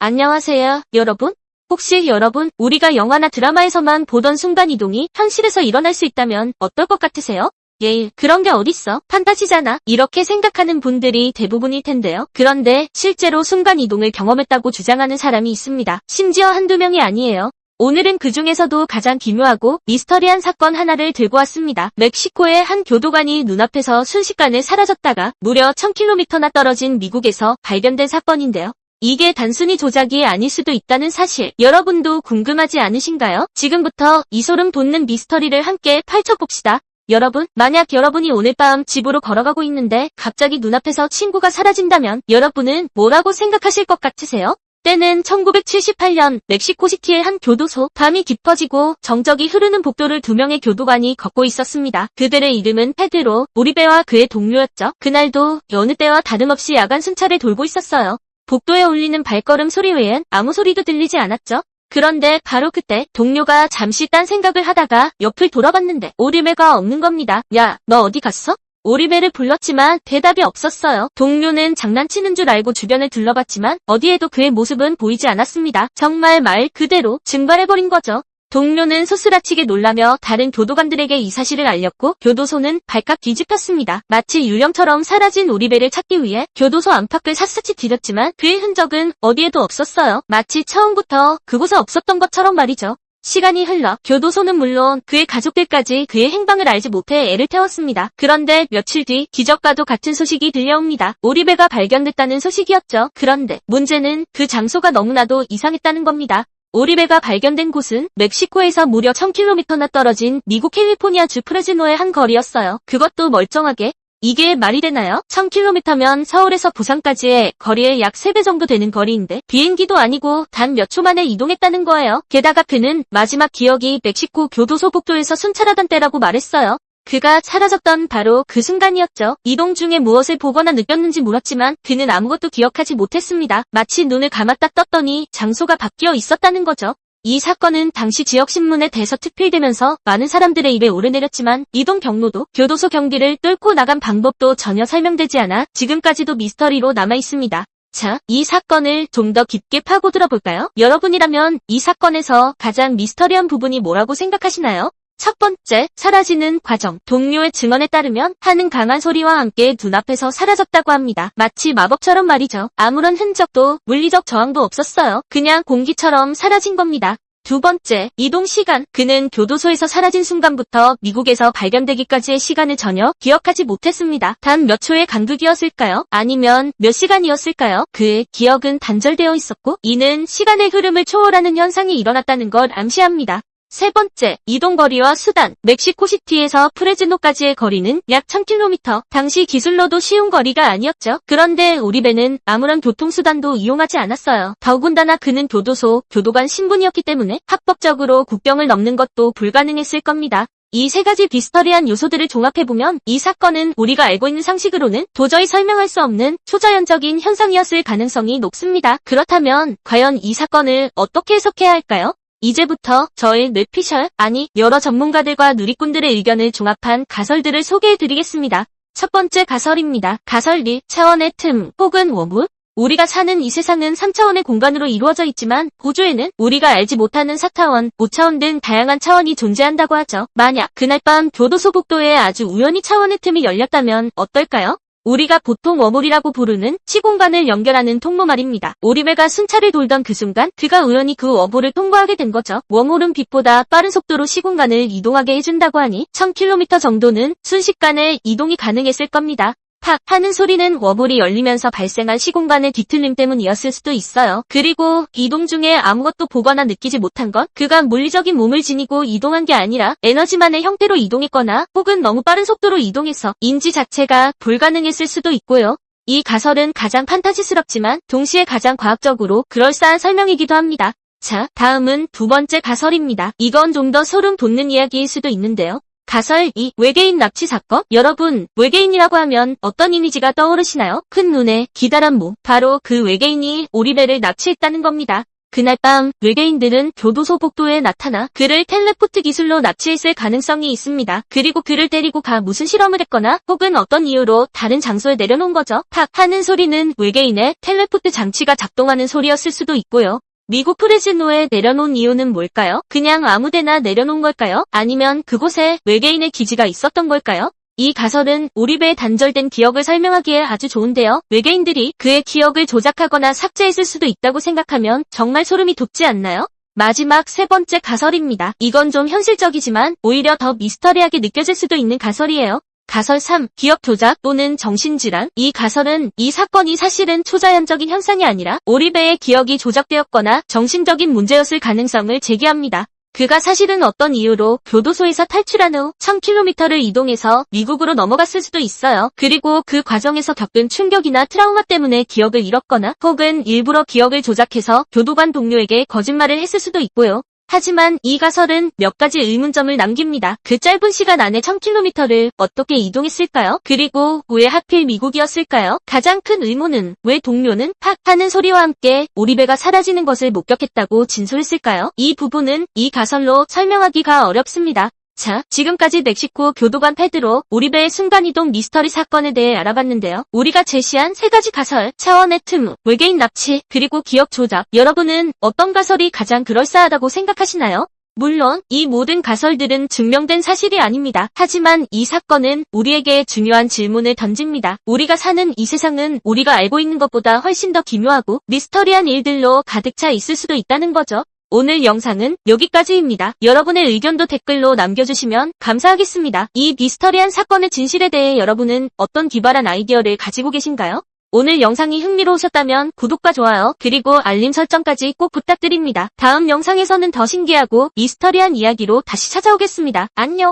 안녕하세요, 여러분. 혹시 여러분, 우리가 영화나 드라마에서만 보던 순간이동이 현실에서 일어날 수 있다면 어떨 것 같으세요? 예일, 그런 게 어딨어? 판타지잖아. 이렇게 생각하는 분들이 대부분일 텐데요. 그런데 실제로 순간이동을 경험했다고 주장하는 사람이 있습니다. 심지어 한두 명이 아니에요. 오늘은 그 중에서도 가장 기묘하고 미스터리한 사건 하나를 들고 왔습니다. 멕시코의 한 교도관이 눈앞에서 순식간에 사라졌다가 무려 1000km나 떨어진 미국에서 발견된 사건인데요. 이게 단순히 조작이 아닐 수도 있다는 사실, 여러분도 궁금하지 않으신가요? 지금부터 이 소름 돋는 미스터리를 함께 파헤쳐봅시다. 여러분, 만약 여러분이 오늘 밤 집으로 걸어가고 있는데 갑자기 눈앞에서 친구가 사라진다면 여러분은 뭐라고 생각하실 것 같으세요? 때는 1978년 멕시코시티의 한 교도소. 밤이 깊어지고 정적이 흐르는 복도를 두 명의 교도관이 걷고 있었습니다. 그들의 이름은 페드로, 오리베와 그의 동료였죠. 그날도 여느 때와 다름없이 야간 순찰을 돌고 있었어요. 복도에 울리는 발걸음 소리 외엔 아무 소리도 들리지 않았죠. 그런데 바로 그때 동료가 잠시 딴 생각을 하다가 옆을 돌아봤는데 오리베가 없는 겁니다. 야, 너 어디 갔어? 오리베를 불렀지만 대답이 없었어요. 동료는 장난치는 줄 알고 주변을 둘러봤지만 어디에도 그의 모습은 보이지 않았습니다. 정말 말 그대로 증발해버린 거죠. 동료는 소스라치게 놀라며 다른 교도관들에게 이 사실을 알렸고 교도소는 발칵 뒤집혔습니다. 마치 유령처럼 사라진 오리베를 찾기 위해 교도소 안팎을 샅샅이 뒤졌지만 그의 흔적은 어디에도 없었어요. 마치 처음부터 그곳에 없었던 것처럼 말이죠. 시간이 흘러 교도소는 물론 그의 가족들까지 그의 행방을 알지 못해 애를 태웠습니다. 그런데 며칠 뒤 기적과도 같은 소식이 들려옵니다. 오리베가 발견됐다는 소식이었죠. 그런데 문제는 그 장소가 너무나도 이상했다는 겁니다. 오리베가 발견된 곳은 멕시코에서 무려 1000km나 떨어진 미국 캘리포니아주 프레즈노의 한 거리였어요. 그것도 멀쩡하게. 이게 말이 되나요? 1000km면 서울에서 부산까지의 거리의 약 3배 정도 되는 거리인데 비행기도 아니고 단 몇 초 만에 이동했다는 거예요. 게다가 그는 마지막 기억이 멕시코 교도소 복도에서 순찰하던 때라고 말했어요. 그가 사라졌던 바로 그 순간이었죠. 이동 중에 무엇을 보거나 느꼈는지 물었지만 그는 아무것도 기억하지 못했습니다. 마치 눈을 감았다 떴더니 장소가 바뀌어 있었다는 거죠. 이 사건은 당시 지역신문에 대서특필되면서 많은 사람들의 입에 오르내렸지만 이동 경로도 교도소 경비를 뚫고 나간 방법도 전혀 설명되지 않아 지금까지도 미스터리로 남아있습니다. 자, 이 사건을 좀 더 깊게 파고들어 볼까요? 여러분이라면 이 사건에서 가장 미스터리한 부분이 뭐라고 생각하시나요? 첫 번째, 사라지는 과정. 동료의 증언에 따르면 하는 강한 소리와 함께 눈앞에서 사라졌다고 합니다. 마치 마법처럼 말이죠. 아무런 흔적도 물리적 저항도 없었어요. 그냥 공기처럼 사라진 겁니다. 두 번째, 이동 시간. 그는 교도소에서 사라진 순간부터 미국에서 발견되기까지의 시간을 전혀 기억하지 못했습니다. 단 몇 초의 간극이었을까요? 아니면 몇 시간이었을까요? 그의 기억은 단절되어 있었고 이는 시간의 흐름을 초월하는 현상이 일어났다는 걸 암시합니다. 세 번째, 이동거리와 수단. 멕시코시티에서 프레즈노까지의 거리는 약 1000km. 당시 기술로도 쉬운 거리가 아니었죠. 그런데 오리베는 아무런 교통수단도 이용하지 않았어요. 더군다나 그는 교도관 신분이었기 때문에 합법적으로 국경을 넘는 것도 불가능했을 겁니다. 이 세 가지 미스터리한 요소들을 종합해보면 이 사건은 우리가 알고 있는 상식으로는 도저히 설명할 수 없는 초자연적인 현상이었을 가능성이 높습니다. 그렇다면 과연 이 사건을 어떻게 해석해야 할까요? 이제부터 저의 뇌피셜, 여러 전문가들과 누리꾼들의 의견을 종합한 가설들을 소개해드리겠습니다. 첫 번째 가설입니다. 가설 1. 차원의 틈 혹은 워물. 우리가 사는 이 세상은 3차원의 공간으로 이루어져 있지만 우주에는 우리가 알지 못하는 4차원, 5차원 등 다양한 차원이 존재한다고 하죠. 만약 그날 밤 교도소 복도에 아주 우연히 차원의 틈이 열렸다면 어떨까요? 우리가 보통 워물이라고 부르는 시공간을 연결하는 통로 말입니다. 오리베가 순찰을 돌던 그 순간 그가 우연히 그 워물을 통과하게 된 거죠. 워물은 빛보다 빠른 속도로 시공간을 이동하게 해준다고 하니 1000km 정도는 순식간에 이동이 가능했을 겁니다. 팍 하는 소리는 워물이 열리면서 발생한 시공간의 뒤틀림 때문이었을 수도 있어요. 그리고 이동 중에 아무것도 보거나 느끼지 못한 건 그가 물리적인 몸을 지니고 이동한 게 아니라 에너지만의 형태로 이동했거나 혹은 너무 빠른 속도로 이동해서 인지 자체가 불가능했을 수도 있고요. 이 가설은 가장 판타지스럽지만 동시에 가장 과학적으로 그럴싸한 설명이기도 합니다. 자, 다음은 두 번째 가설입니다. 이건 좀 더 소름 돋는 이야기일 수도 있는데요. 가설 2. 외계인 납치 사건. 여러분, 외계인이라고 하면 어떤 이미지가 떠오르시나요? 큰 눈에 기다란 몸. 바로 그 외계인이 오리베를 납치했다는 겁니다. 그날 밤 외계인들은 교도소 복도에 나타나 그를 텔레포트 기술로 납치했을 가능성이 있습니다. 그리고 그를 데리고 가 무슨 실험을 했거나 혹은 어떤 이유로 다른 장소에 내려놓은 거죠. 팍 하는 소리는 외계인의 텔레포트 장치가 작동하는 소리였을 수도 있고요. 미국 프레즈노에 내려놓은 이유는 뭘까요? 그냥 아무데나 내려놓은 걸까요? 아니면 그곳에 외계인의 기지가 있었던 걸까요? 이 가설은 오리배의 단절된 기억을 설명하기에 아주 좋은데요. 외계인들이 그의 기억을 조작하거나 삭제했을 수도 있다고 생각하면 정말 소름이 돋지 않나요? 마지막 세 번째 가설입니다. 이건 좀 현실적이지만 오히려 더 미스터리하게 느껴질 수도 있는 가설이에요. 가설 3. 기억 조작 또는 정신질환. 이 가설은 이 사건이 사실은 초자연적인 현상이 아니라 오리배의 기억이 조작되었거나 정신적인 문제였을 가능성을 제기합니다. 그가 사실은 어떤 이유로 교도소에서 탈출한 후 1000km를 이동해서 미국으로 넘어갔을 수도 있어요. 그리고 그 과정에서 겪은 충격이나 트라우마 때문에 기억을 잃었거나 혹은 일부러 기억을 조작해서 교도관 동료에게 거짓말을 했을 수도 있고요. 하지만 이 가설은 몇 가지 의문점을 남깁니다. 그 짧은 시간 안에 1000km를 어떻게 이동했을까요? 그리고 왜 하필 미국이었을까요? 가장 큰 의문은 왜 동료는 팍 하는 소리와 함께 오리배가 사라지는 것을 목격했다고 진술했을까요? 이 부분은 이 가설로 설명하기가 어렵습니다. 자, 지금까지 멕시코 교도관 페드로 오리배의 순간이동 미스터리 사건에 대해 알아봤는데요. 우리가 제시한 세 가지 가설, 차원의 틈, 외계인 납치, 그리고 기억 조작. 여러분은 어떤 가설이 가장 그럴싸하다고 생각하시나요? 물론 이 모든 가설들은 증명된 사실이 아닙니다. 하지만 이 사건은 우리에게 중요한 질문을 던집니다. 우리가 사는 이 세상은 우리가 알고 있는 것보다 훨씬 더 기묘하고 미스터리한 일들로 가득 차 있을 수도 있다는 거죠. 오늘 영상은 여기까지입니다. 여러분의 의견도 댓글로 남겨주시면 감사하겠습니다. 이 미스터리한 사건의 진실에 대해 여러분은 어떤 기발한 아이디어를 가지고 계신가요? 오늘 영상이 흥미로우셨다면 구독과 좋아요 그리고 알림 설정까지 꼭 부탁드립니다. 다음 영상에서는 더 신기하고 미스터리한 이야기로 다시 찾아오겠습니다. 안녕!